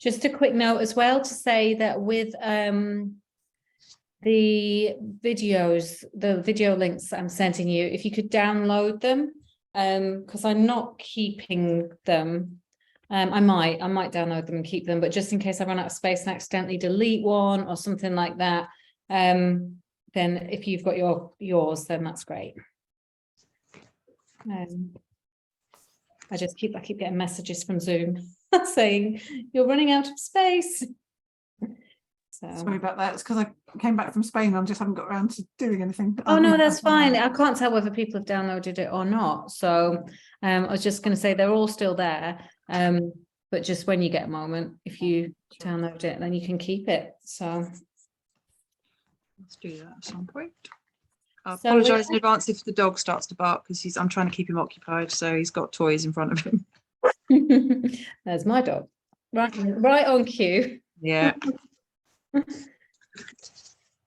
Just a quick note as well to say that with the videos, the video links that I'm sending you, if you could download them, because I'm not keeping them. I might download them and keep them, but just in case I run out of space and accidentally delete one or something like that, then if you've got yours, then that's great. I keep getting messages from Zoom saying you're running out of space. So. Sorry about that. It's because I came back from Spain and I just haven't got around to doing anything. Oh no, that's fine. I can't tell whether people have downloaded it or not. So I was just going to say they're all still there. But just when you get a moment, if you download it, then you can keep it. So let's do that at some point. I apologise in advance if the dog starts to bark because I'm trying to keep him occupied, so he's got toys in front of him. There's my dog, right on cue. Yeah.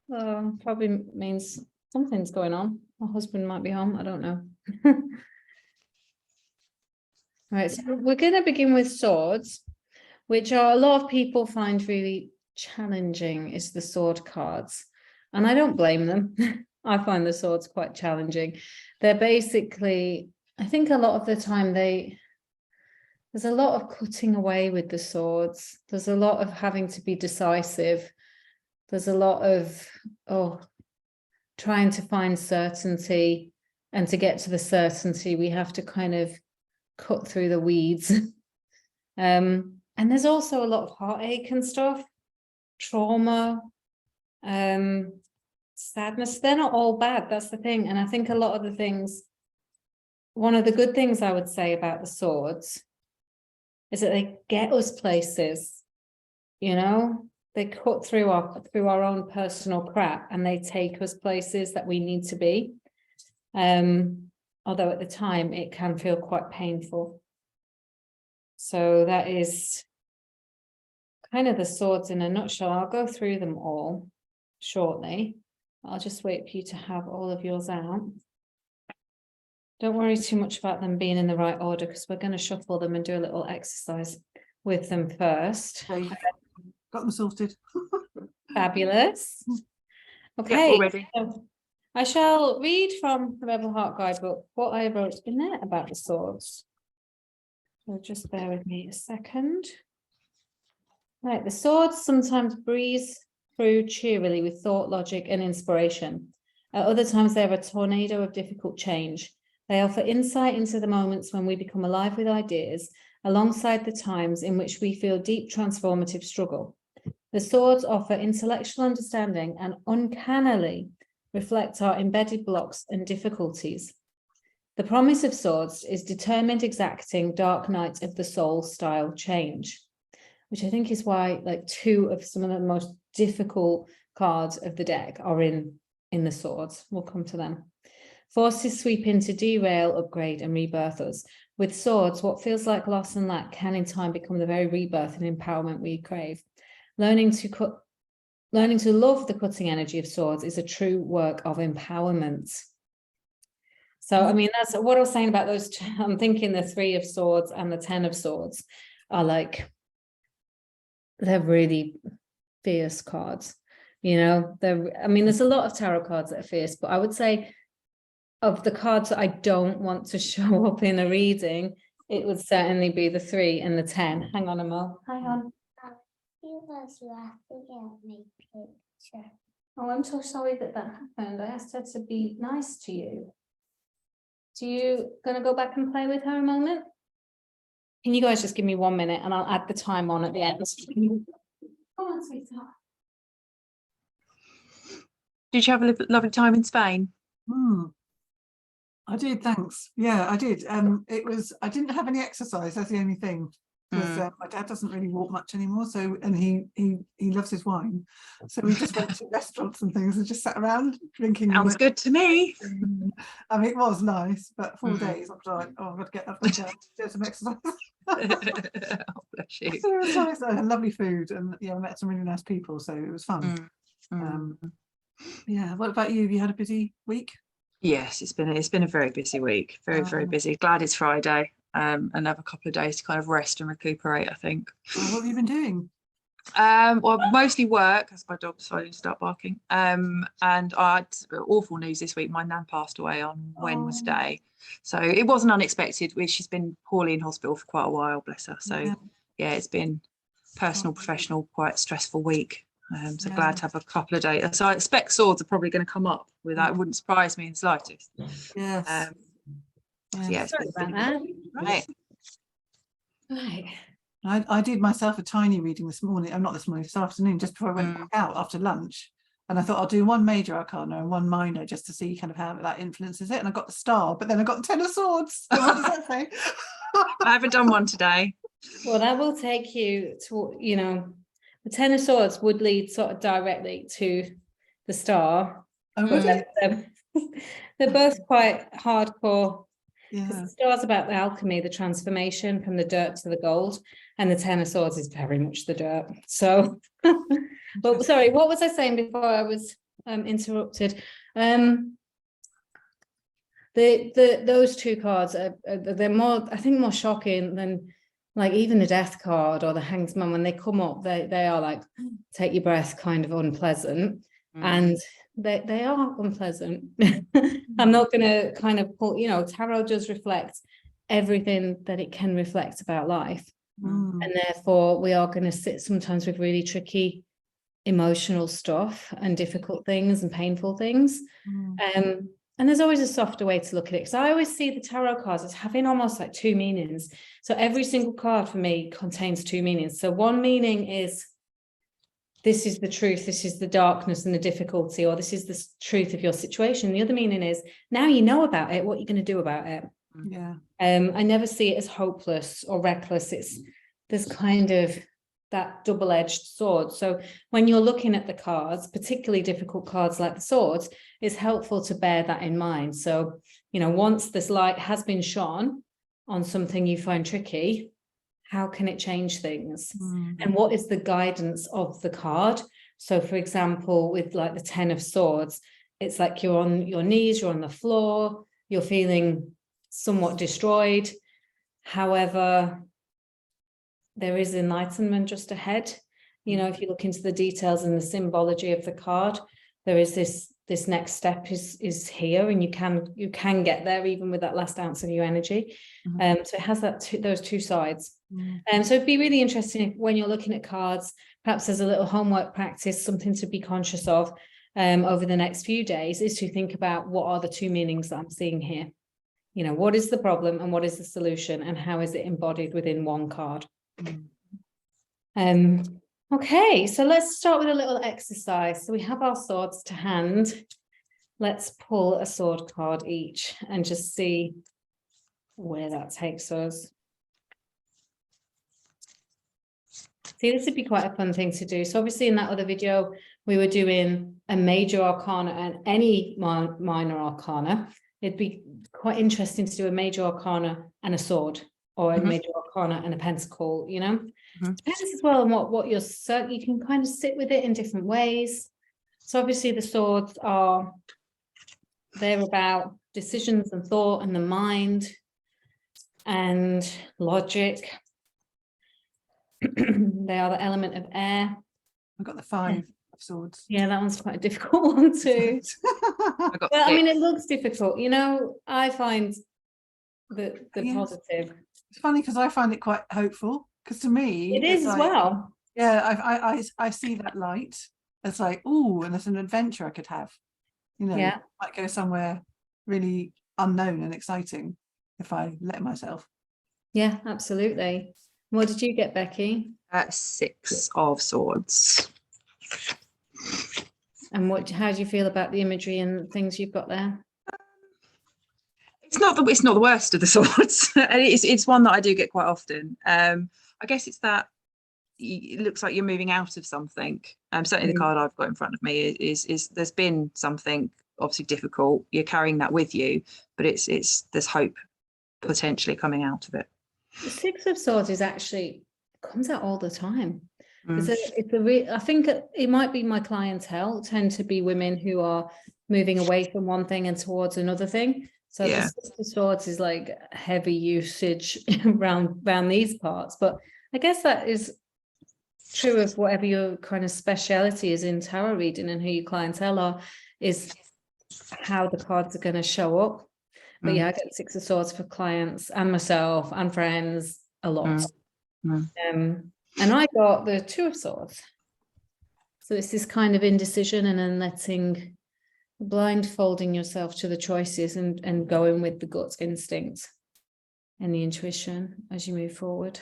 Probably means something's going on. My husband might be home. I don't know. Right, so we're going to begin with swords, which are a lot of people find really challenging. Is the sword cards, and I don't blame them. I find the swords quite challenging. They're basically, I think a lot of the time there's a lot of cutting away with the swords. There's a lot of having to be decisive. There's a lot of trying to find certainty, and to get to the certainty, we have to kind of cut through the weeds. And there's also a lot of heartache and stuff, trauma, sadness. They're not all bad, that's the thing. And I think a lot of the things, one of the good things I would say about the swords is that they get us places, you know, they cut through our own personal crap and they take us places that we need to be. Although at the time it can feel quite painful. So that is kind of the swords in a nutshell. I'll go through them all shortly. I'll just wait for you to have all of yours out. Don't worry too much about them being in the right order, because we're going to shuffle them and do a little exercise with them first. Okay. Got them sorted. Fabulous. Okay. Yeah, already. So I shall read from the Rebel Heart Guidebook what I wrote in there about the swords. So just bear with me a second. Right, the swords sometimes breeze through cheerily with thought, logic, and inspiration. At other times, they're a tornado of difficult change. They offer insight into the moments when we become alive with ideas, alongside the times in which we feel deep transformative struggle. The swords offer intellectual understanding and uncannily reflect our embedded blocks and difficulties. The promise of swords is determined, exacting, dark night of the soul style change, which I think is why like two of some of the most difficult cards of the deck are in the swords. We'll come to them. Forces sweep in to derail, upgrade, and rebirth us. With swords, what feels like loss and lack can in time become the very rebirth and empowerment we crave. Learning to love the cutting energy of swords is a true work of empowerment. So, I mean, that's what I was saying about those two. I'm thinking the 3 of swords and the 10 of swords are like, they're really fierce cards. You know, I mean, there's a lot of tarot cards that are fierce, but I would say of the cards that I don't want to show up in a reading, it would certainly be the 3 and the 10. Hang on, Emil. Hang on. He was laughing at my picture. Oh, I'm so sorry that happened. I asked her to be nice to you. Do you gonna go back and play with her a moment? Can you guys just give me 1 minute and I'll add the time on at the end. Come on, sweetheart. Did you have a lovely time in Spain? I did, thanks. Yeah, I did. I didn't have any exercise, that's the only thing. Because my dad doesn't really walk much anymore, so and he loves his wine, so we just went to restaurants and things and just sat around drinking. Sounds good to me. I mean, it was nice, but 4 days after I've got to get up and do some exercise. Oh, bless you. So it was nice. I had lovely food, and yeah, I met some really nice people, so it was fun. Yeah. What about you? Have you had a busy week? Yes, it's been a very busy week. Very busy. Glad it's Friday. and have a couple of days to kind of rest and recuperate, I think. What have you been doing? Well, mostly work, as my dog decided to start barking. And I had awful news this week. My nan passed away on Wednesday, so it wasn't unexpected. She's been poorly in hospital for quite a while, bless her. So yeah, it's been personal, professional, quite stressful week. So glad to have a couple of days. So I expect swords are probably going to come up with that. It wouldn't surprise me in the slightest. Yes. Yeah, it's Sorry been about that. right. Right. I did myself a tiny reading this morning. Not this morning, this afternoon, just before I went back out after lunch. And I thought I'll do one major arcana and one minor just to see kind of how that influences it. And I got the star, but then I got the 10 of swords. So what does that say? I haven't done one today. Well, that will take you to, you know, the 10 of swords would lead sort of directly to the star. Oh, But really? they're both quite hardcore. Because Yeah. the star's about the alchemy, the transformation from the dirt to the gold, and the 10 of swords is very much the dirt. So, but sorry, what was I saying before I was interrupted? Those two cards they're more, I think, more shocking than like even the death card or the hanged man. When they come up, they are like take your breath, kind of unpleasant, and they are unpleasant. I'm not going to kind of pull, you know, tarot does reflect everything that it can reflect about life. And therefore we are going to sit sometimes with really tricky emotional stuff and difficult things and painful things. And there's always a softer way to look at it, because I always see the tarot cards as having almost like two meanings. So every single card for me contains two meanings. So one meaning is this is the truth, this is the darkness and the difficulty, or this is the truth of your situation. The other meaning is now you know about it, what you're going to do about it. Yeah. I never see it as hopeless or reckless. There's kind of that double-edged sword. So when you're looking at the cards, particularly difficult cards like the swords, it's helpful to bear that in mind. So, you know, once this light has been shone on something you find tricky, how can it change things? And what is the guidance of the card? So for example, with like the 10 of swords, it's like you're on your knees, you're on the floor, you're feeling somewhat destroyed. However, there is enlightenment just ahead. You know, if you look into the details and the symbology of the card, there is this next step is here, and you can get there even with that last ounce of your energy. So it has those two sides. So it'd be really interesting if, when you're looking at cards, perhaps as a little homework practice, something to be conscious of over the next few days, is to think about what are the two meanings that I'm seeing here. You know, what is the problem and what is the solution, and how is it embodied within one card? Okay, so let's start with a little exercise. So we have our swords to hand. Let's pull a sword card each and just see where that takes us. See, this would be quite a fun thing to do. So obviously in that other video, we were doing a major arcana and any minor arcana. It'd be quite interesting to do a major arcana and a sword, or a major arcana and a pentacle, you know. Depends as well on what you're, you can kind of sit with it in different ways. So obviously the swords they're about decisions and thought and the mind and logic. They are the element of air. I've got the 5 of swords. Yeah, that one's quite a difficult one too. Well, I mean, it looks difficult, you know. I find the positive. It's funny because I find it quite hopeful, because to me It is as well. Yeah, I see that light as like, oh, and it's an adventure I could have. You know, Yeah. might go somewhere really unknown and exciting if I let myself. Yeah, absolutely. What did you get, Becky? 6 of swords. And how do you feel about the imagery and things you've got there? It's not the worst of the swords. It's one that I do get quite often. I guess it's that it looks like you're moving out of something. Certainly the card I've got in front of me is there's been something obviously difficult. You're carrying that with you, but there's hope potentially coming out of it. The 6 of swords is actually comes out all the time. I think it might be my clientele tend to be women who are moving away from one thing and towards another thing. So Yeah. the Six of Swords is like heavy usage around these parts, but I guess that is true of whatever your kind of speciality is in tarot reading and who your clientele are, is how the cards are going to show up. But yeah, I get Six of Swords for clients and myself and friends a lot. And I got the Two of Swords. So it's this kind of indecision and then letting, blindfolding yourself to the choices and going with the gut instinct and the intuition as you move forward.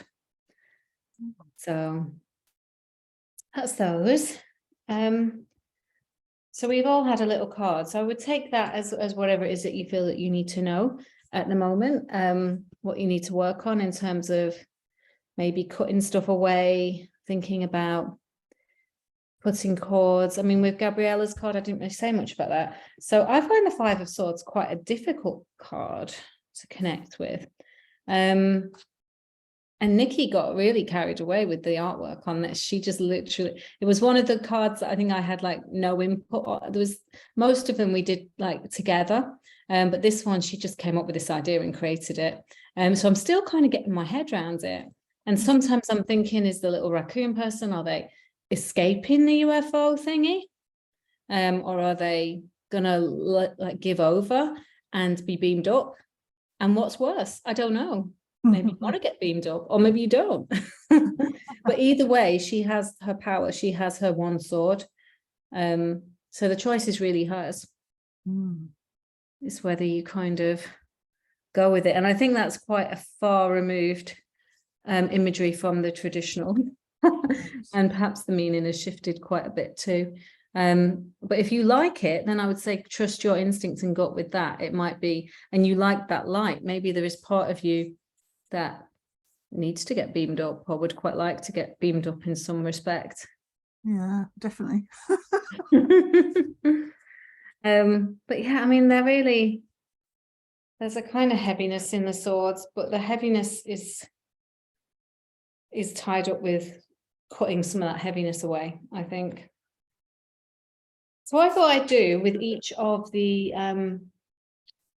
So that's those. So we've all had a little card. So I would take that as whatever it is that you feel that you need to know at the moment, what you need to work on in terms of maybe cutting stuff away, thinking about putting cords. I mean, with Gabriella's card, I didn't really say much about that. So I find the Five of Swords quite a difficult card to connect with. And Nikki got really carried away with the artwork on this. She just literally, it was one of the cards that I think I had like no input on. There was, most of them we did like together. But this one, she just came up with this idea and created it. So I'm still kind of getting my head around it. And sometimes I'm thinking, is the little raccoon person, are they escaping the UFO thingy? Or are they gonna like give over and be beamed up? And what's worse? I don't know. Maybe you want to get beamed up, or maybe you don't. But either way, she has her power. She has her one sword. So the choice is really hers. It's whether you kind of go with it. And I think that's quite a far removed imagery from the traditional. And perhaps the meaning has shifted quite a bit too. But if you like it, then I would say trust your instincts and gut with that. It might be, and you like that light. Maybe there is part of you that needs to get beamed up or would quite like to get beamed up in some respect. Yeah, definitely. But yeah, I mean, there's a kind of heaviness in the swords, but the heaviness is tied up with cutting some of that heaviness away, I think. So I thought I'd do with each of the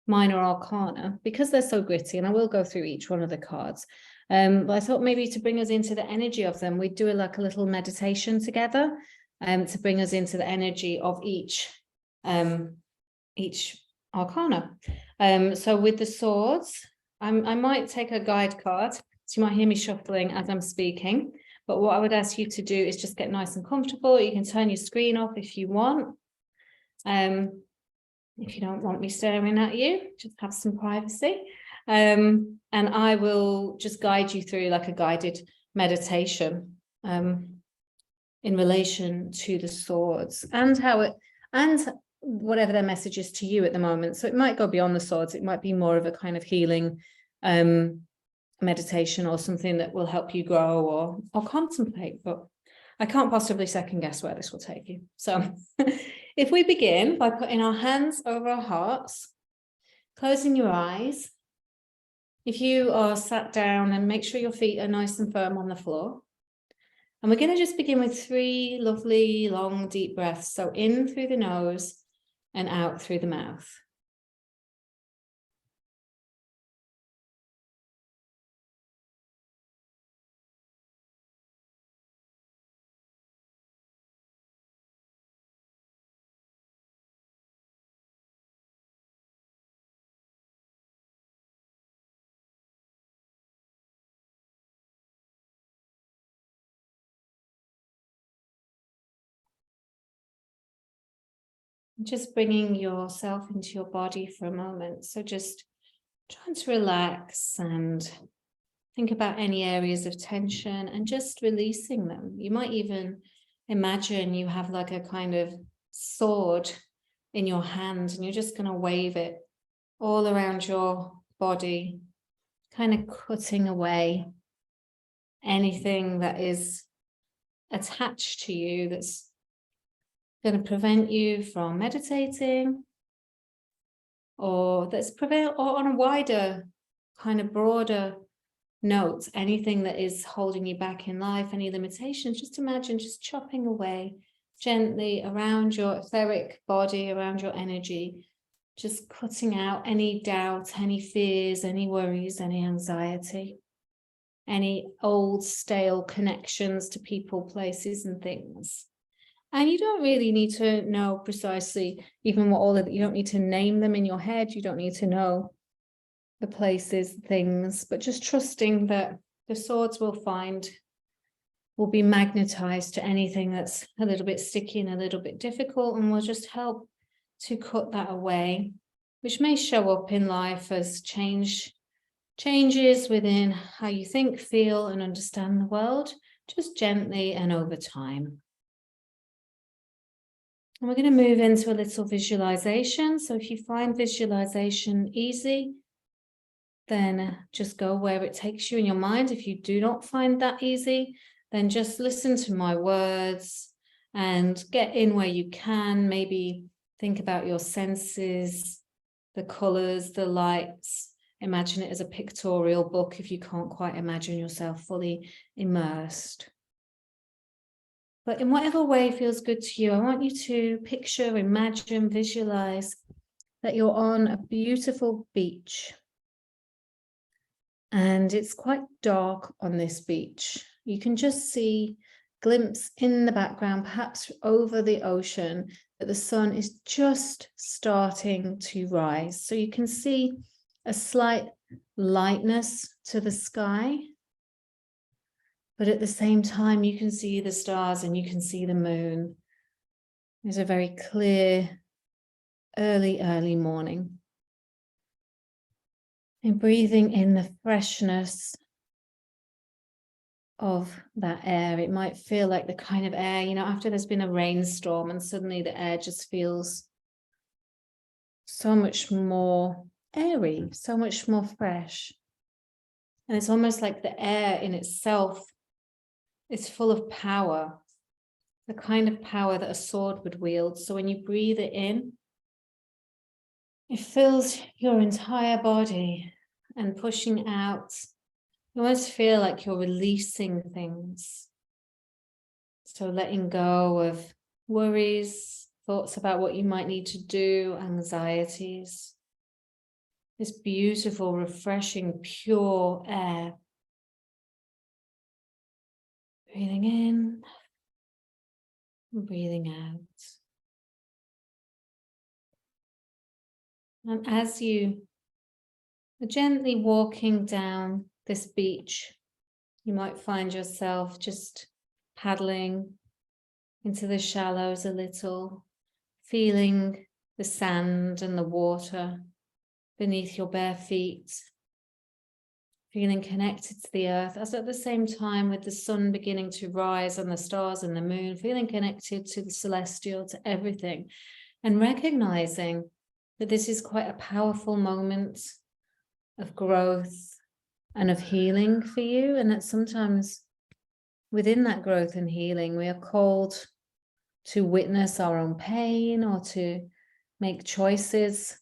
minor arcana, because they're so gritty, and I will go through each one of the cards. But I thought maybe to bring us into the energy of them, we'd do like a little meditation together, to bring us into the energy of each arcana. So with the swords, I might take a guide card, so you might hear me shuffling as I'm speaking. But what I would ask you to do is just get nice and comfortable. You can turn your screen off if you want. If you don't want me staring at you, just have some privacy. And I will just guide you through like a guided meditation in relation to the swords and how it, and whatever their message is to you at the moment. So it might go beyond the swords. It might be more of a kind of healing meditation or something that will help you grow or contemplate, but I can't possibly second guess where this will take you. So if we begin by putting our hands over our hearts, closing your eyes. If you are sat down, and make sure your feet are nice and firm on the floor. And we're going to just begin with 3 lovely, long, deep breaths. So in through the nose and out through the mouth. Just bringing yourself into your body for a moment. So just trying to relax and think about any areas of tension and just releasing them. You might even imagine you have like a kind of sword in your hand and you're just going to wave it all around your body, kind of cutting away anything that is attached to you that's going to prevent you from meditating, or that's prevent, or on a wider kind of broader note, anything that is holding you back in life, any limitations. Just imagine just chopping away gently around your etheric body, around your energy, just cutting out any doubt, any fears, any worries, any anxiety, any old stale connections to people, places, and things. And you don't really need to know precisely even what all of it, you don't need to name them in your head. You don't need to know the places, things, but just trusting that the swords will be magnetized to anything that's a little bit sticky and a little bit difficult, and will just help to cut that away, which may show up in life as changes within how you think, feel, and understand the world, just gently and over time. And we're going to move into a little visualization. So if you find visualization easy, then just go where it takes you in your mind. If you do not find that easy, then just listen to my words and get in where you can. Maybe think about your senses, the colors, the lights. Imagine it as a pictorial book if you can't quite imagine yourself fully immersed. But in whatever way feels good to you, I want you to picture, imagine, visualize that you're on a beautiful beach. And it's quite dark on this beach. You can just see a glimpse in the background, perhaps over the ocean, that the sun is just starting to rise. So you can see a slight lightness to the sky. But at the same time, you can see the stars and you can see the moon. It's a very clear, early morning. And breathing in the freshness of that air. It might feel like the kind of air, after there's been a rainstorm and suddenly the air just feels so much more airy, so much more fresh. And it's almost like the air in itself is full of power, the kind of power that a sword would wield. So when you breathe it in, it fills your entire body, and pushing out, you almost feel like you're releasing things. So letting go of worries, thoughts about what you might need to do, anxieties. This beautiful, refreshing, pure air. Breathing in, breathing out. And as you are gently walking down this beach, you might find yourself just paddling into the shallows a little, feeling the sand and the water beneath your bare feet, feeling connected to the earth, as at the same time with the sun beginning to rise and the stars and the moon, feeling connected to the celestial, to everything, and recognizing that this is quite a powerful moment of growth and of healing for you, and that sometimes within that growth and healing, we are called to witness our own pain or to make choices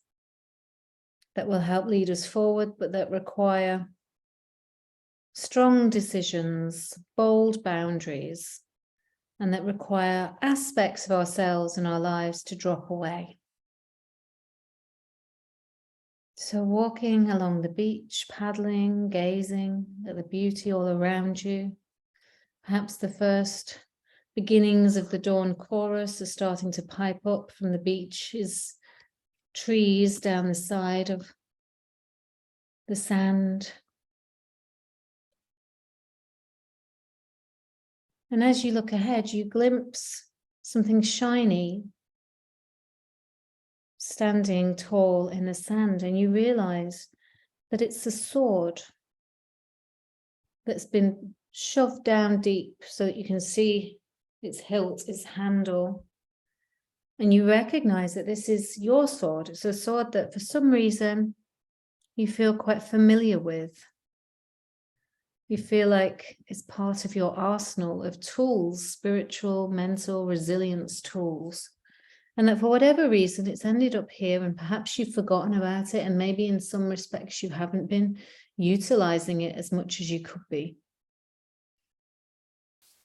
that will help lead us forward, but that require strong decisions, bold boundaries, and that require aspects of ourselves and our lives to drop away. So walking along the beach, paddling, gazing at the beauty all around you. Perhaps the first beginnings of the dawn chorus are starting to pipe up from the beach, is trees down the side of the sand. And as you look ahead, you glimpse something shiny standing tall in the sand, and you realize that it's a sword that's been shoved down deep so that you can see its hilt, its handle. And you recognize that this is your sword. It's a sword that for some reason you feel quite familiar with. You feel like it's part of your arsenal of tools, spiritual, mental, resilience tools. And that for whatever reason, it's ended up here, and perhaps you've forgotten about it, and maybe in some respects you haven't been utilizing it as much as you could be.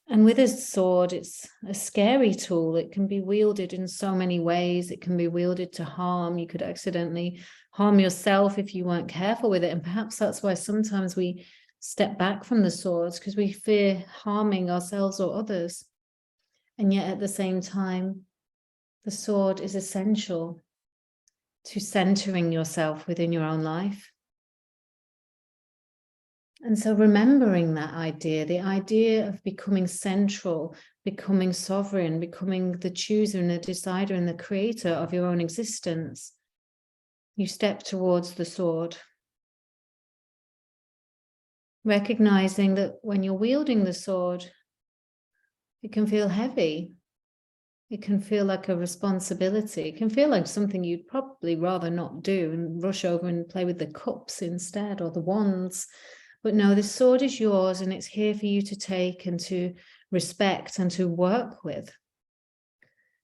And with a sword, it's a scary tool. It can be wielded in so many ways. It can be wielded to harm. You could accidentally harm yourself if you weren't careful with it. And perhaps that's why sometimes we step back from the swords, because we fear harming ourselves or others. And yet at the same time, the sword is essential to centering yourself within your own life. And so remembering that idea, the idea of becoming central, becoming sovereign, becoming the chooser and the decider and the creator of your own existence, you step towards the sword. Recognizing that when you're wielding the sword, it can feel heavy. It can feel like a responsibility. It can feel like something you'd probably rather not do and rush over and play with the cups instead, or the wands. But no, this sword is yours, and it's here for you to take and to respect and to work with.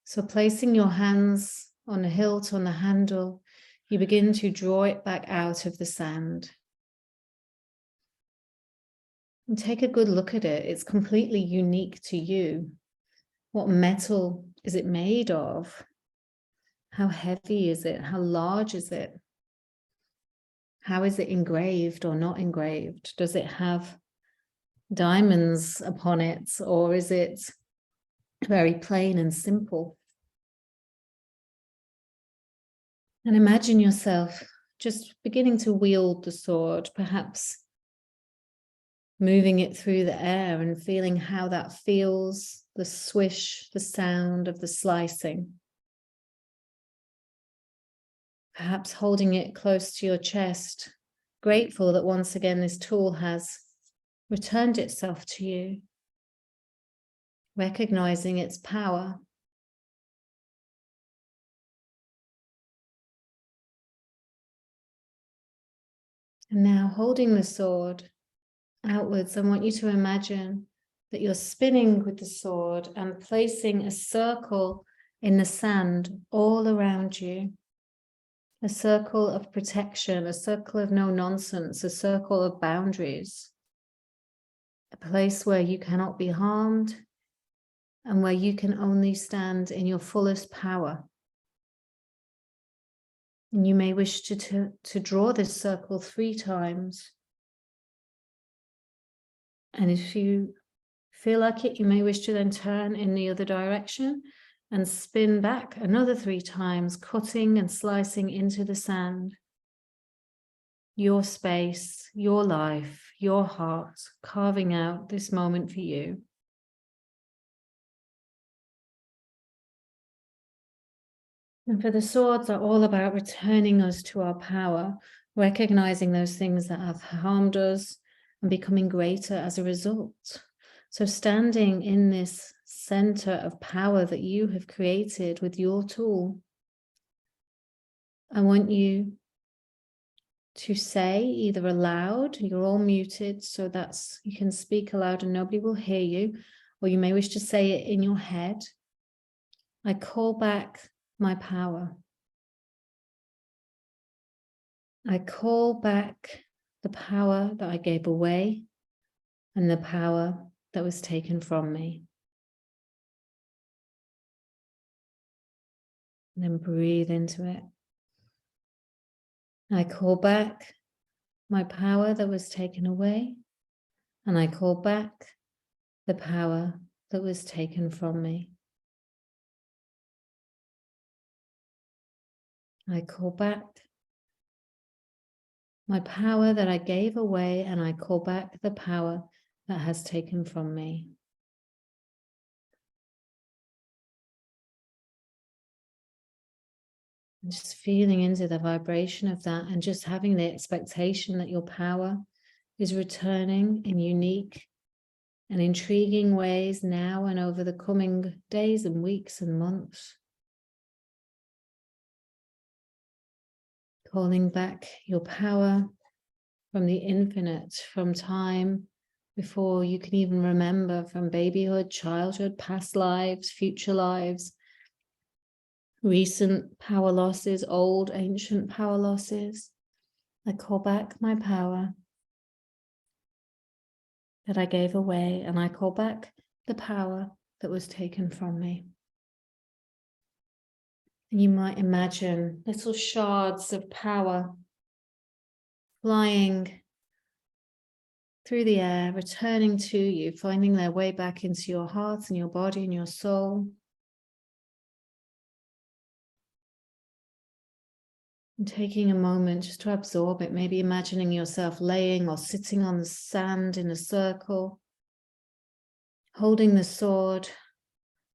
So placing your hands on the hilt, on the handle, you begin to draw it back out of the sand. And take a good look at it. It's completely unique to you. What metal is it made of? How heavy is it? How large is it? How is it engraved or not engraved? Does it have diamonds upon it, or is it very plain and simple? And imagine yourself just beginning to wield the sword, perhaps moving it through the air and feeling how that feels, the swish, the sound of the slicing. Perhaps holding it close to your chest, grateful that once again this tool has returned itself to you, recognizing its power. And now holding the sword outwards, I want you to imagine that you're spinning with the sword and placing a circle in the sand all around you. A circle of protection, a circle of no nonsense, a circle of boundaries. A place where you cannot be harmed and where you can only stand in your fullest power. And you may wish to draw this circle 3 times. And if you feel like it, you may wish to then turn in the other direction and spin back another 3 times, cutting and slicing into the sand. Your space, your life, your heart, carving out this moment for you. And for the swords are all about returning us to our power, recognizing those things that have harmed us and becoming greater as a result. So standing in this center of power that you have created with your tool, I want you to say either aloud, you're all muted, so that's you can speak aloud and nobody will hear you, or you may wish to say it in your head. I call back my power. I call back the power that I gave away and the power that was taken from me. And then breathe into it. I call back my power that was taken away, and I call back the power that was taken from me. I call back my power that I gave away, and I call back the power that has taken from me. And just feeling into the vibration of that and just having the expectation that your power is returning in unique and intriguing ways now and over the coming days and weeks and months. Calling back your power from the infinite, from time before you can even remember, from babyhood, childhood, past lives, future lives, recent power losses, old, ancient power losses. I call back my power that I gave away, and I call back the power that was taken from me. And you might imagine little shards of power flying through the air, returning to you, finding their way back into your heart and your body and your soul. And taking a moment just to absorb it, maybe imagining yourself laying or sitting on the sand in a circle, holding the sword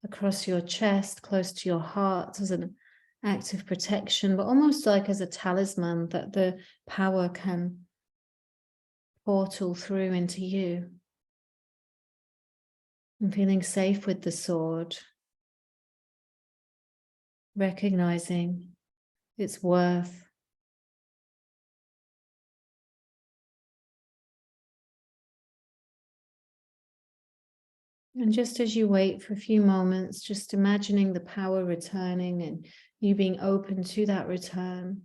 across your chest, close to your heart as an act of protection, but almost like as a talisman that the power can portal through into you. And feeling safe with the sword, recognizing its worth. And just as you wait for a few moments, just imagining the power returning and you being open to that return,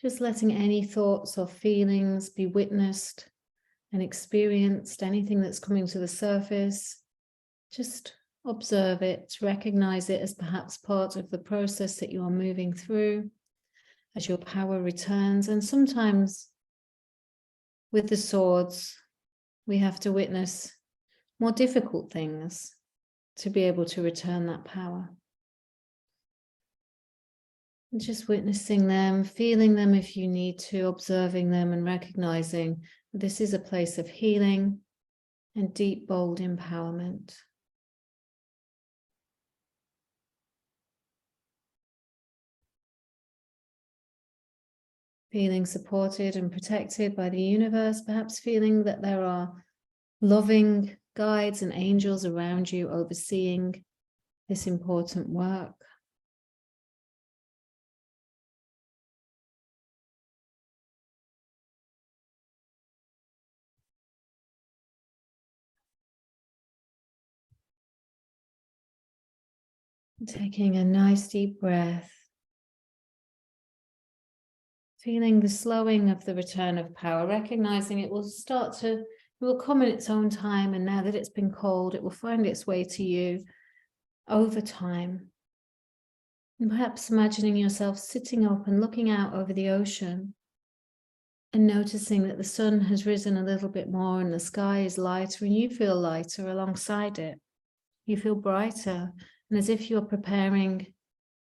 just letting any thoughts or feelings be witnessed and experienced, anything that's coming to the surface, just observe it, recognize it as perhaps part of the process that you are moving through as your power returns. And sometimes with the swords, we have to witness more difficult things to be able to return that power. And just witnessing them, feeling them if you need to, observing them and recognizing that this is a place of healing and deep, bold empowerment. Feeling supported and protected by the universe, perhaps feeling that there are loving guides and angels around you overseeing this important work. Taking a nice deep breath, feeling the slowing of the return of power, recognizing it will come in its own time, and now that it's been called, it will find its way to you over time. And perhaps imagining yourself sitting up and looking out over the ocean and noticing that the sun has risen a little bit more and the sky is lighter and you feel lighter alongside it. You feel brighter, and as if you're preparing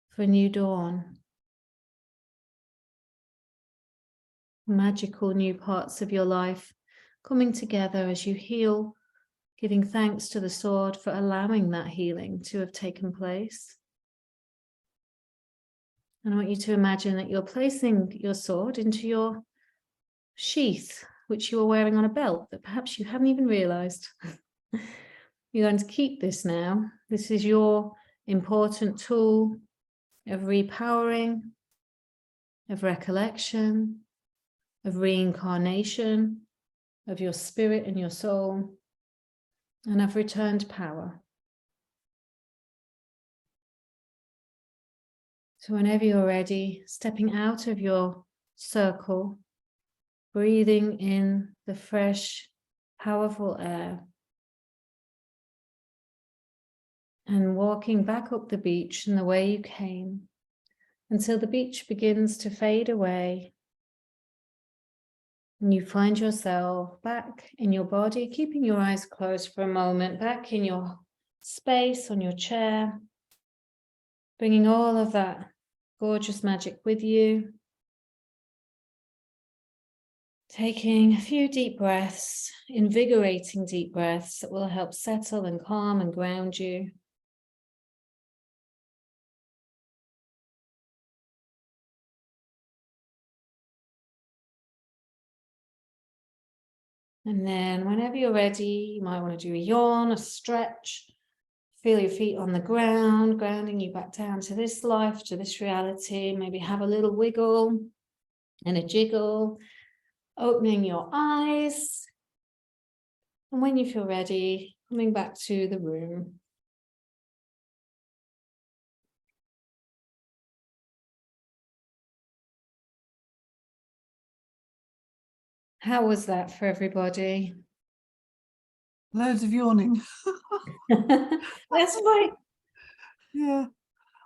for a new dawn. Magical new parts of your life coming together as you heal, giving thanks to the sword for allowing that healing to have taken place. And I want you to imagine that you're placing your sword into your sheath, which you are wearing on a belt that perhaps you haven't even realized. You're going to keep this now. This is your important tool of repowering, of recollection, of reincarnation, of your spirit and your soul, and of returned power. So whenever you're ready, stepping out of your circle, breathing in the fresh, powerful air, and walking back up the beach in the way you came, until the beach begins to fade away, and you find yourself back in your body, keeping your eyes closed for a moment, back in your space on your chair, bringing all of that gorgeous magic with you. Taking a few deep breaths, invigorating deep breaths that will help settle and calm and ground you. And then whenever you're ready, you might want to do a yawn, a stretch, feel your feet on the ground, grounding you back down to this life, to this reality. Maybe have a little wiggle and a jiggle, opening your eyes. And when you feel ready, coming back to the room. How was that for everybody? Loads of yawning. That's like, Yeah.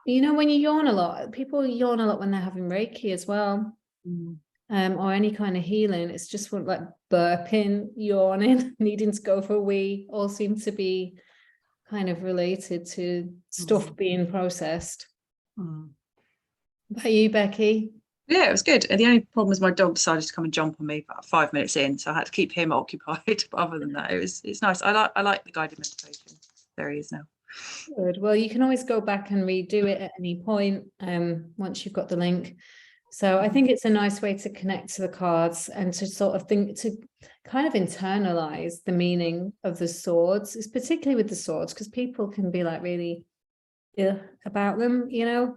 you know, when you yawn a lot, people yawn a lot when they're having Reiki as well. Mm. Or any kind of healing. It's just like burping, yawning, needing to go for a wee, all seem to be kind of related to stuff being processed. Mm. About you, Becky? Yeah, it was good. And the only problem was my dog decided to come and jump on me about 5 minutes in, so I had to keep him occupied. But other than that, it's nice. I like the guided meditation. There he is now. Good. Well, you can always go back and redo it at any point, once you've got the link. So I think it's a nice way to connect to the cards and to sort of think, to kind of internalize the meaning of the swords. It's particularly with the swords, because people can be like really ill about them, you know,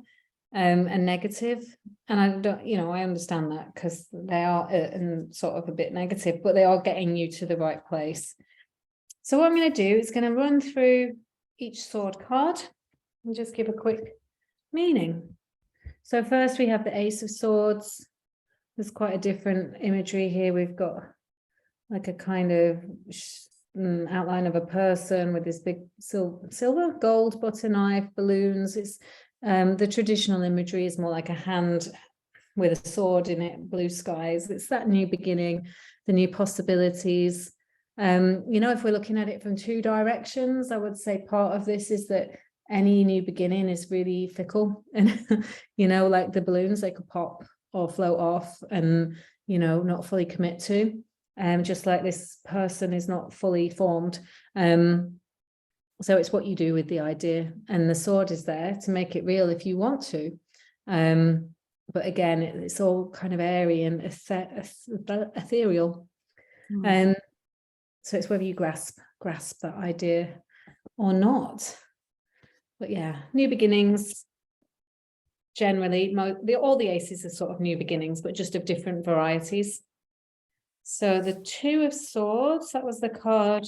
and negative. And I don't, you know, I understand that, because they are and sort of a bit negative, but they are getting you to the right place. So what I'm going to do is going to run through each sword card and just give a quick meaning. So first we have the Ace of Swords. There's quite a different imagery here. We've got like a kind of outline of a person with this big silver, gold butter knife, balloons. It's the traditional imagery is more like a hand with a sword in it, blue skies. It's that new beginning, the new possibilities. You know, if we're looking at it from two directions, I would say part of this is that any new beginning is really fickle, and you know, like the balloons, they could pop or float off and, you know, not fully commit to, just like this person is not fully formed. So it's what you do with the idea, and the sword is there to make it real if you want to. But again, it's all kind of airy and ethereal. So it's whether you grasp that idea or not. But yeah, new beginnings, generally, all the aces are sort of new beginnings, but just of different varieties. So the Two of Swords, that was the card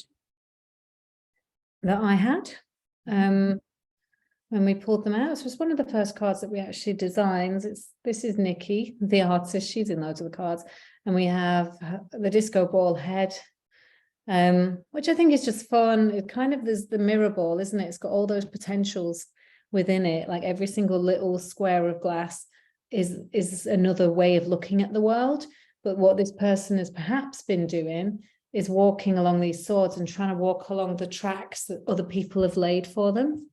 that I had when we pulled them out. So it was one of the first cards that we actually designed. This is Nikki, the artist. She's in loads of the cards. And we have the disco ball head, which I think is just fun. It kind of, there's the mirror ball, isn't it? It's got all those potentials within it. Like every single little square of glass is another way of looking at the world. But what this person has perhaps been doing is walking along these swords and trying to walk along the tracks that other people have laid for them,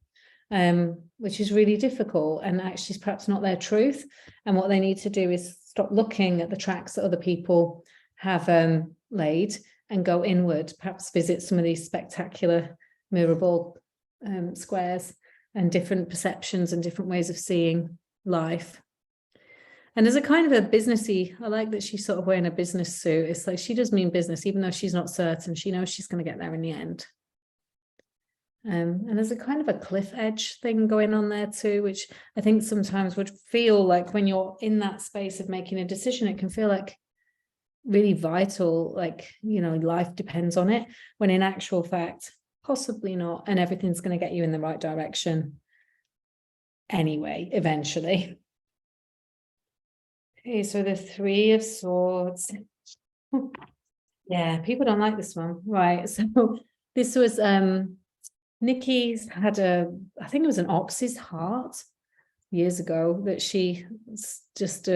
which is really difficult and actually is perhaps not their truth. And what they need to do is stop looking at the tracks that other people have laid and go inward, perhaps visit some of these spectacular mirror ball squares and different perceptions and different ways of seeing life. And there's a kind of a businessy, I like that she's sort of wearing a business suit. It's like she does mean business, even though she's not certain. She knows she's going to get there in the end. And there's a kind of a cliff edge thing going on there too, which I think sometimes would feel like when you're in that space of making a decision, it can feel like really vital, like, you know, life depends on it, when in actual fact, possibly not, and everything's going to get you in the right direction anyway, eventually. Okay, so the Three of Swords. Yeah, people don't like this one. Right, so this was Nikki's had I think it was an ox's heart years ago that she just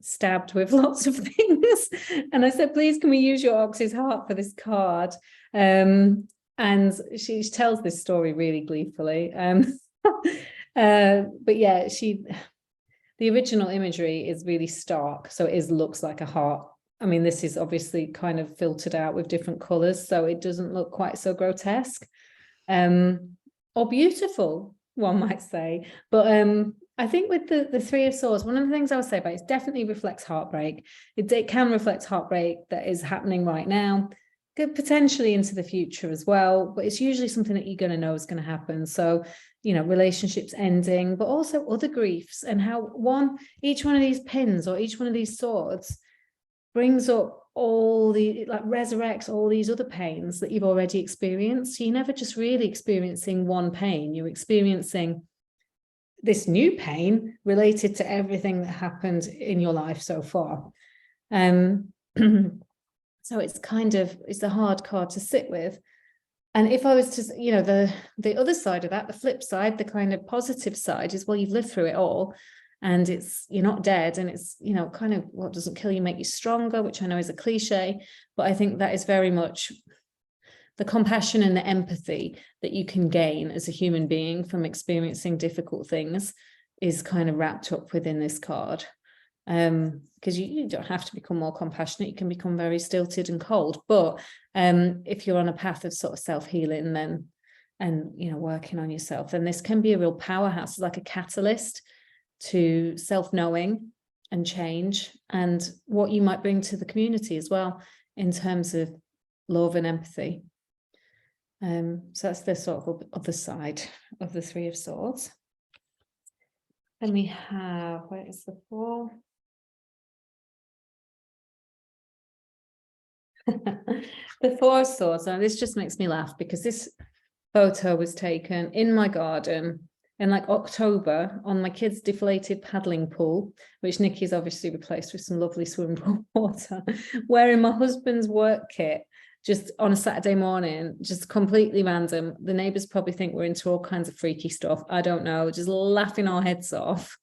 stabbed with lots of things. And I said, please, can we use your ox's heart for this card? And she tells this story really gleefully. But yeah, the original imagery is really stark. So it looks like a heart. I mean, this is obviously kind of filtered out with different colors, so it doesn't look quite so grotesque. Or beautiful, one might say. But I think with the Three of Swords, one of the things I would say about it definitely reflects heartbreak. It can reflect heartbreak that is happening right now, could potentially into the future as well, but it's usually something that you're going to know is going to happen. So, you know, relationships ending, but also other griefs, and how each one of these pins or each one of these swords brings up resurrects all these other pains that you've already experienced. So you're never just really experiencing one pain, you're experiencing this new pain related to everything that happened in your life so far. So it's a hard card to sit with, And if I was to, you know, the other side of that, the flip side, the kind of positive side is, well, you've lived through it all and you're not dead, and it's, you know, kind of what doesn't kill you make you stronger, which I know is a cliche, but I think that is very much the compassion and the empathy that you can gain as a human being from experiencing difficult things is kind of wrapped up within this card. Because you don't have to become more compassionate, you can become very stilted and cold, but if you're on a path of sort of self-healing then, and you know, working on yourself, then this can be a real powerhouse, like a catalyst to self-knowing and change, and what you might bring to the community as well in terms of love and empathy. So that's the sort of other side of the Three of Swords. Then we have, where is the 4? The 4 of Swords. Now this just makes me laugh because this photo was taken in my garden in like October on my kids' deflated paddling pool, which Nikki's obviously replaced with some lovely swimming pool water, wearing my husband's work kit just on a Saturday morning, just completely random. The neighbours probably think we're into all kinds of freaky stuff. I don't know, just laughing our heads off.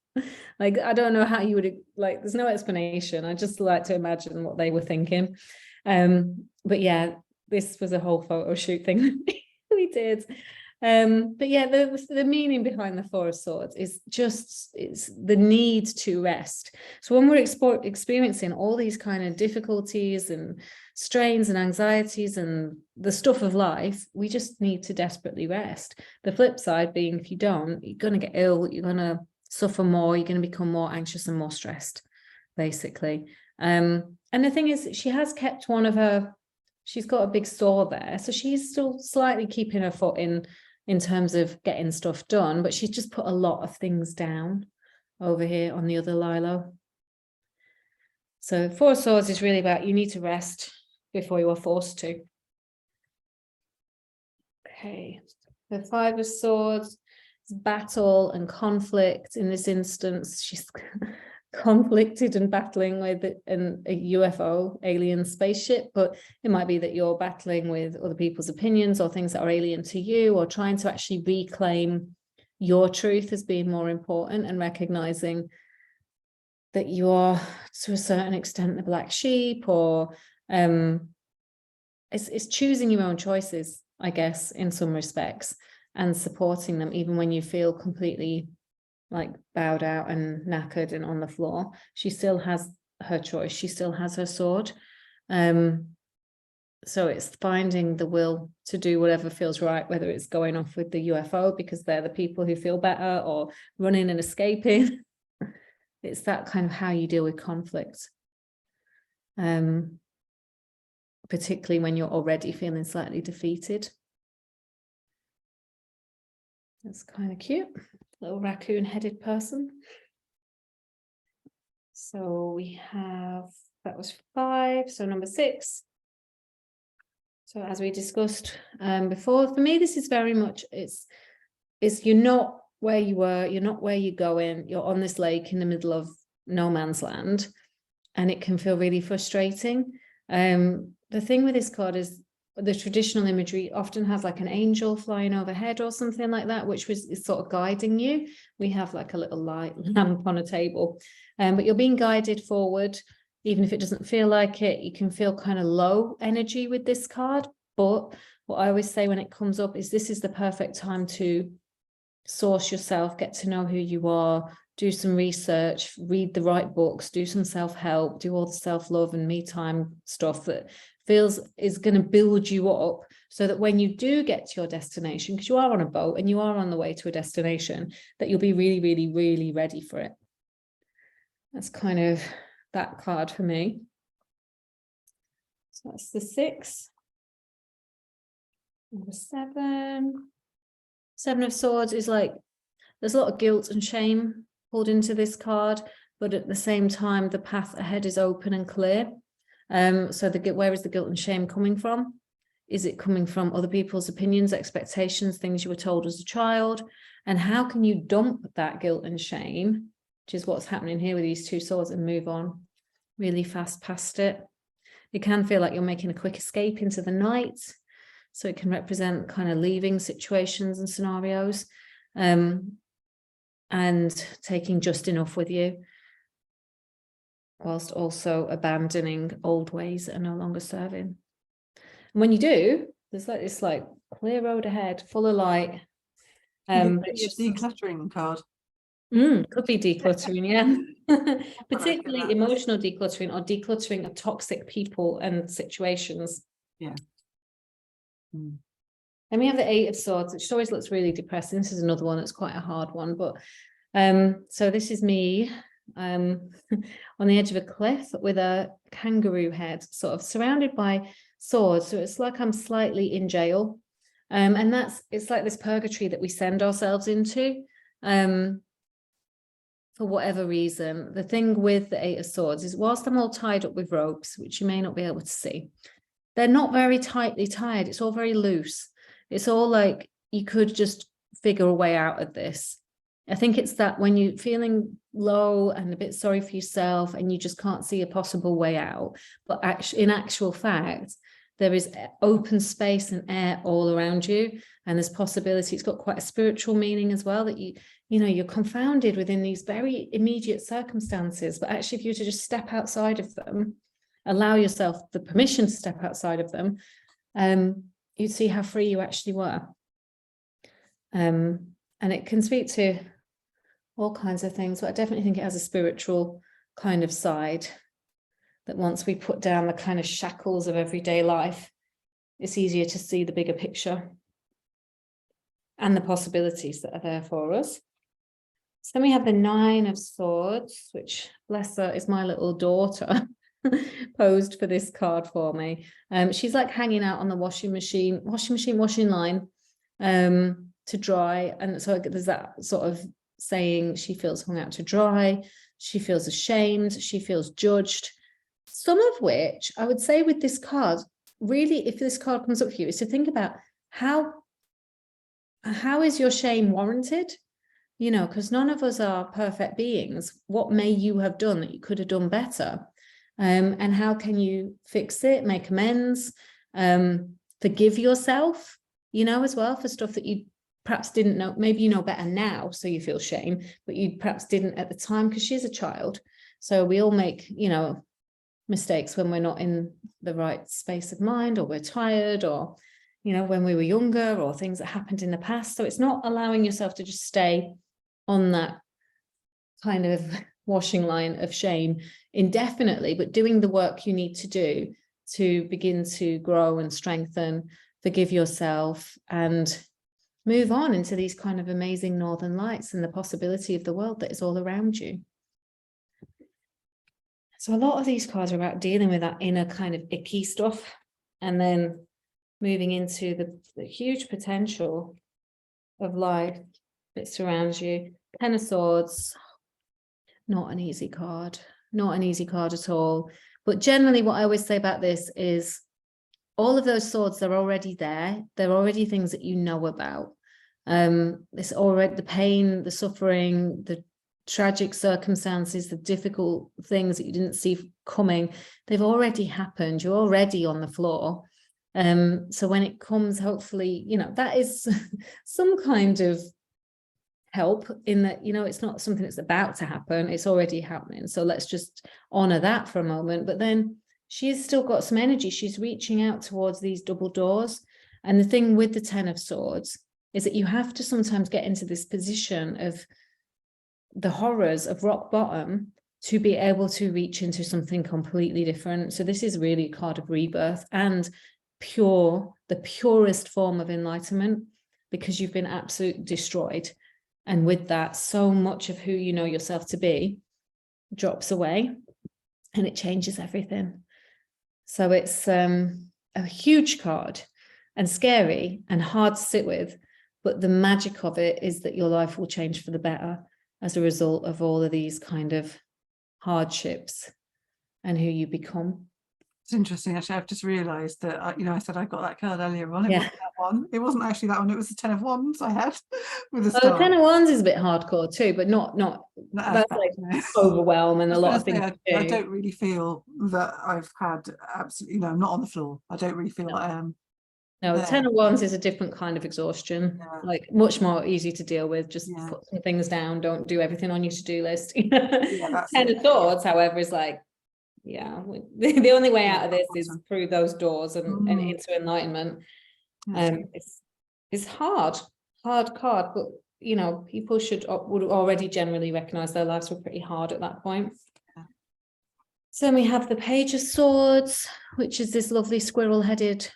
Like, I don't know how you would, like, there's no explanation. I just like to imagine what they were thinking. But yeah, this was a whole photo shoot thing we did. But yeah, the meaning behind the 4 of Swords is just, it's the need to rest. So when we're experiencing all these kind of difficulties and strains and anxieties and the stuff of life, we just need to desperately rest. The flip side being, if you don't, you're going to get ill, you're going to suffer more, you're going to become more anxious and more stressed, basically. And the thing is, she has kept one of her, she's got a big sore there, so she's still slightly keeping her foot in terms of getting stuff done, but she's just put a lot of things down over here on the other lilo. So 4 of Swords is really about, you need to rest before you are forced to. Okay, the 5 of Swords is battle and conflict. In this instance, she's conflicted and battling with a UFO alien spaceship, but it might be that you're battling with other people's opinions or things that are alien to you, or trying to actually reclaim your truth as being more important, and recognizing that you are to a certain extent the black sheep, or it's choosing your own choices, I guess, in some respects, and supporting them even when you feel completely like bowed out and knackered and on the floor. She still has her choice, she still has her sword. So it's finding the will to do whatever feels right, whether it's going off with the UFO because they're the people who feel better, or running and escaping. It's that kind of how you deal with conflict, particularly when you're already feeling slightly defeated. That's kind of cute. Little raccoon-headed person. So we have, that was 5, so number 6. So as we discussed before, for me, this is very much, it's you're not where you were, you're not where you're going, you're on this lake in the middle of no man's land, and it can feel really frustrating. The thing with this card is the traditional imagery often has like an angel flying overhead or something like that, which is sort of guiding you. We have like a little light lamp on a table, but you're being guided forward. Even if it doesn't feel like it, you can feel kind of low energy with this card. But what I always say when it comes up is this is the perfect time to source yourself, get to know who you are, do some research, read the right books, do some self-help, do all the self-love and me time stuff that feels is going to build you up, so that when you do get to your destination, because you are on a boat and you are on the way to a destination, that you'll be really, really, really ready for it. That's kind of that card for me. So that's the 6. Number 7. 7 of Swords is like, there's a lot of guilt and shame pulled into this card, but at the same time, the path ahead is open and clear. So where is the guilt and shame coming from? Is it coming from other people's opinions, expectations, things you were told as a child? And how can you dump that guilt and shame, which is what's happening here with these 2 swords, and move on really fast past it? It can feel like you're making a quick escape into the night, So it can represent kind of leaving situations and scenarios, and taking just enough with you, whilst also abandoning old ways that are no longer serving. And when you do, there's like this like clear road ahead, full of light. It's It's a just decluttering card. could be decluttering, yeah. get Particularly that. emotional decluttering or decluttering of toxic people and situations. Yeah. Mm. And we have the Eight of Swords, which always looks really depressing. This is another one that's quite a hard one, but so this is me on the edge of a cliff with a kangaroo head, sort of surrounded by swords. So it's like I'm slightly in jail. And it's like this purgatory that we send ourselves into for whatever reason. The thing with the Eight of Swords is, whilst I'm all tied up with ropes, which you may not be able to see, they're not very tightly tied. It's all very loose. It's all like you could just figure a way out of this. I think it's that when you're feeling low and a bit sorry for yourself and you just can't see a possible way out, but actually, in actual fact, there is open space and air all around you, and there's possibility. It's got quite a spiritual meaning as well, that you're confounded within these very immediate circumstances, but actually if you were to just step outside of them, allow yourself the permission to step outside of them, you'd see how free you actually were. And it can speak to all kinds of things, but I definitely think it has a spiritual kind of side, that once we put down the kind of shackles of everyday life, it's easier to see the bigger picture and the possibilities that are there for us. So then we have the Nine of Swords, which, bless her, is my little daughter posed for this card for me. She's like hanging out on the washing line to dry. And so there's that sort of saying, she feels hung out to dry, she feels ashamed, she feels judged. Some of which I would say with this card, really, if this card comes up for you, is to think about how is your shame warranted? Because none of us are perfect beings. What may you have done that you could have done better? And how can you fix it, make amends, forgive yourself, as well, for stuff that you perhaps didn't know. Maybe you know better now, so you feel shame, but you perhaps didn't at the time because she's a child. So we all make, mistakes when we're not in the right space of mind, or we're tired, or, when we were younger, or things that happened in the past. So it's not allowing yourself to just stay on that kind of washing line of shame indefinitely, but doing the work you need to do to begin to grow and strengthen, forgive yourself, and move on into these kind of amazing northern lights and the possibility of the world that is all around you. So a lot of these cards are about dealing with that inner kind of icky stuff, and then moving into the huge potential of life that surrounds you. Ten of Swords, not an easy card at all. But generally what I always say about this is, all of those swords, they're already there. They're already things that you know about. It's already the pain, the suffering, the tragic circumstances, the difficult things that you didn't see coming. They've already happened. You're already on the floor. So when it comes, hopefully, that is some kind of help in that, it's not something that's about to happen. It's already happening. So let's just honor that for a moment. But then she's still got some energy. She's reaching out towards these double doors. And the thing with the Ten of Swords is that you have to sometimes get into this position of the horrors of rock bottom to be able to reach into something completely different. So this is really a card of rebirth and the purest form of enlightenment, because you've been absolutely destroyed. And with that, so much of who you know yourself to be drops away, and it changes everything. So it's a huge card and scary and hard to sit with, but the magic of it is that your life will change for the better as a result of all of these kind of hardships and who you become. It's interesting, actually. I've just realised that I said I got that card earlier on. It Yeah. wasn't that one. It wasn't actually that one. It was the Ten of Wands I had with a Oh, star. Ten of Wands is a bit hardcore too, but not as that's bad, like no. overwhelm and a lot of things. I don't really feel that I've had absolutely, I'm not on the floor. I don't really feel No. I am. No, the there. 10 of Wands is a different kind of exhaustion, Yeah. like much more easy to deal with. Just Yeah. put some things down, don't do everything on your to-do list. That's 10 it. of Swords, however, is like, yeah, the only way out of this is Awesome. through those doors and Mm. into enlightenment. Yes. It's hard card, but you know, people would already generally recognize their lives were pretty hard at that point. Yeah. So then we have the Page of Swords, which is this lovely squirrel-headed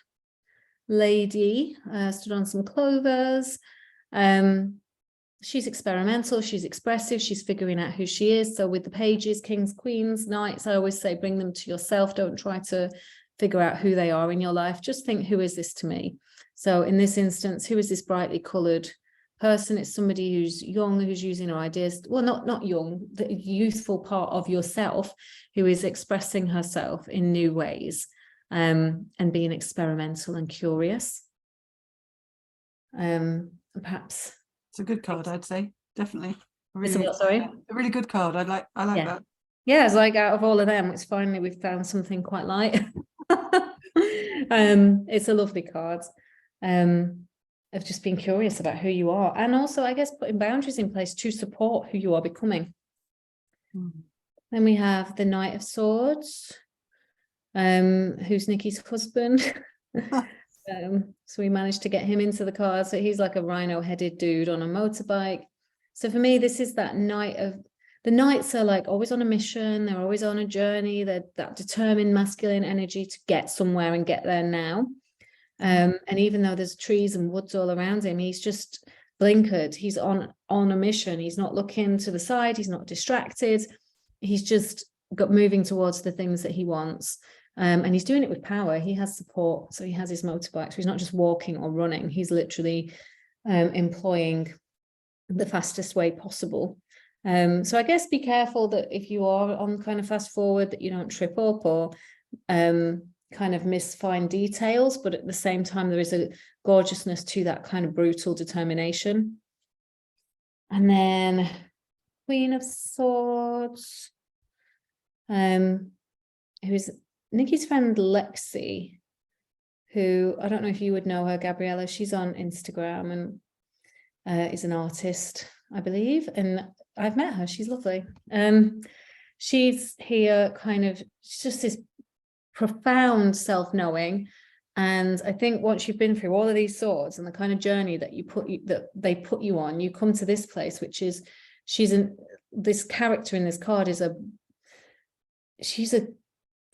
lady, stood on some clovers. She's experimental, she's expressive, she's figuring out who she is. So with the pages, kings, queens, knights, I always say bring them to yourself. Don't try to figure out who they are in your life. Just think, who is this to me? So in this instance, who is this brightly colored person? It's somebody who's young, who's using her ideas. Well, not young, the youthful part of yourself, who is expressing herself in new ways. And being experimental and curious. Perhaps It's a good card, I'd say. Definitely. it's a what, sorry? A really good card. I like Yeah. that. Yeah, it's like out of all of them, it's finally we've found something quite light. It's a lovely card. Of just being curious about who you are, and also, I guess, putting boundaries in place to support who you are becoming. Then we have the Knight of Swords, who's Nikki's husband. So we managed to get him into the car. So he's like a rhino-headed dude on a motorbike. So for me, this is that the knights are like always on a mission. They're always on a journey. They're that determined masculine energy to get somewhere and get there now. And even though there's trees and woods all around him, he's just blinkered. He's on a mission. He's not looking to the side. He's not distracted. He's just moving towards the things that he wants. And he's doing it with power. He has support. So he has his motorbike. So he's not just walking or running. He's literally employing the fastest way possible. So I guess be careful that if you are on kind of fast forward, that you don't trip up or kind of miss fine details. But at the same time, there is a gorgeousness to that kind of brutal determination. And then Queen of Swords, who's Nikki's friend Lexi, who I don't know if you would know her, Gabriella. She's on Instagram and is an artist, I believe. And I've met her. She's lovely. She's here kind of, she's just this profound self-knowing. And I think once you've been through all of these swords and the kind of journey that they put you on, you come to this place, which is this character in this card she's a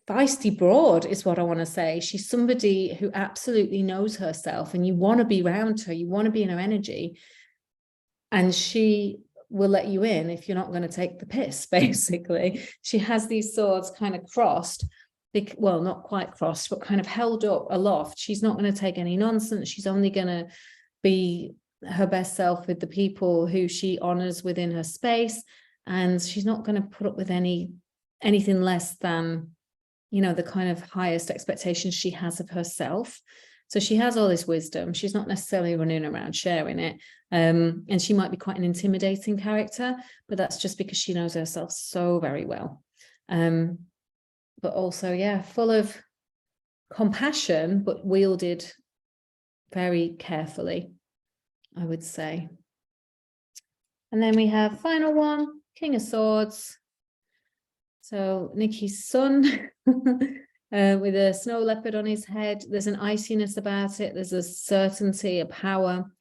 feisty broad is what I want to say. She's somebody who absolutely knows herself, and you want to be around her, you want to be in her energy, and she will let you in if you're not going to take the piss, basically. She has these swords kind of crossed, well, not quite crossed, but kind of held up aloft. She's not going to take any nonsense. She's only going to be her best self with the people who she honors within her space, and she's not going to put up with anything less than, you know, the kind of highest expectations she has of herself. So she has all this wisdom. She's not necessarily running around sharing it. And she might be quite an intimidating character, but that's just because she knows herself so very well. But also, yeah, full of compassion, but wielded very carefully, I would say. And then we have final one, King of Swords. So Nikki's son with a snow leopard on his head. There's an iciness about it. There's a certainty, a power.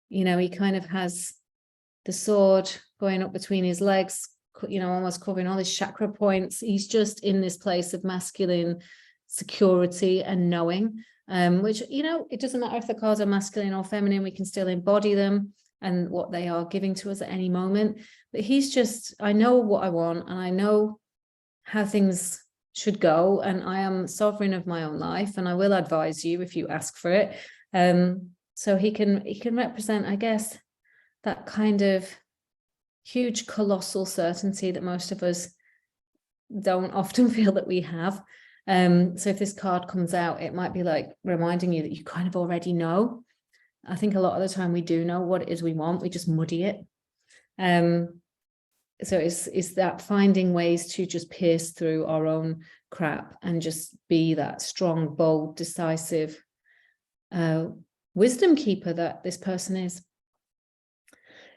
You know, he kind of has the sword going up between his legs, you know, almost covering all his chakra points. He's just in this place of masculine security and knowing, which, you know, it doesn't matter if the cards are masculine or feminine, we can still embody them and what they are giving to us at any moment. But he's just, I know what I want, and I know how things should go, and I am sovereign of my own life, and I will advise you if you ask for it. So he can represent, I guess, that kind of huge colossal certainty that most of us don't often feel that we have. So if this card comes out, it might be like reminding you that you kind of already know. I think a lot of the time we do know what it is we want, we just muddy it. So it's that finding ways to just pierce through our own crap and just be that strong, bold, decisive wisdom keeper that this person is.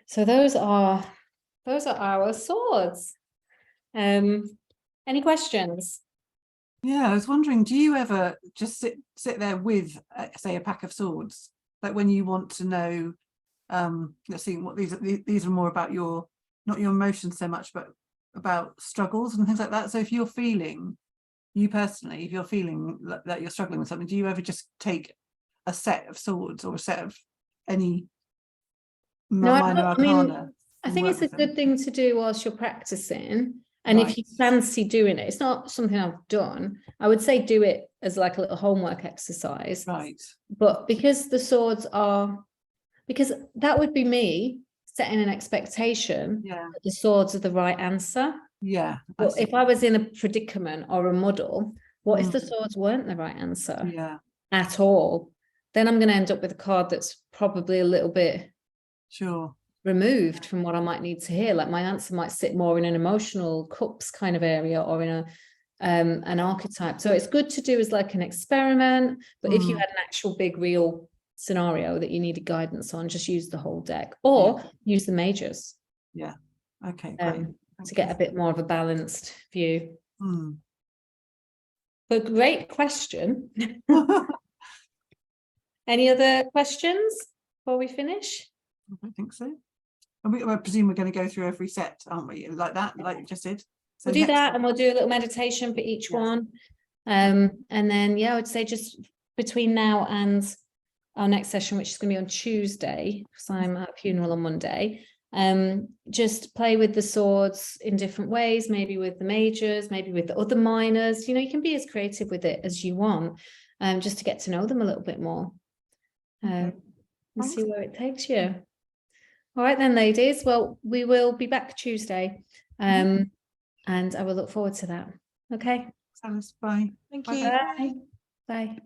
So those are our swords. Any questions? Yeah, I was wondering, do you ever just sit there with, say, a pack of swords? Like when you want to know, let's see, what these are more about not your emotions so much, but about struggles and things like that. So if you're feeling, you personally, if you're feeling that you're struggling with something, do you ever just take a set of swords or a set of any minor arcana? I think it's a good thing to do whilst you're practicing. And if you fancy doing it, it's not something I've done. I would say do it as like a little homework exercise. Right. But because the swords because that would be me setting an expectation that the swords are the right answer. Yeah. But if I was in a predicament or a muddle, what if the swords weren't the right answer at all? Then I'm going to end up with a card that's probably a little bit removed from what I might need to hear. Like my answer might sit more in an emotional cups kind of area or in an archetype. So it's good to do as like an experiment. But if you had an actual big real scenario that you needed guidance on, just use the whole deck or use the majors. Yeah. Okay. Great. To get a bit more of a balanced view. But great question. Any other questions before we finish? I don't think so. I presume we're going to go through every set, aren't we? Like that, like you just did. So we'll do that, and we'll do a little meditation for each one. And then, I would say just between now and our next session, which is going to be on Tuesday, because I'm at a funeral on Monday, just play with the swords in different ways, maybe with the majors, maybe with the other minors. You can be as creative with it as you want, just to get to know them a little bit more. And see where it takes you. All right then, ladies. Well, we will be back Tuesday, and I will look forward to that. Okay. Bye. Thank you. Bye. Bye.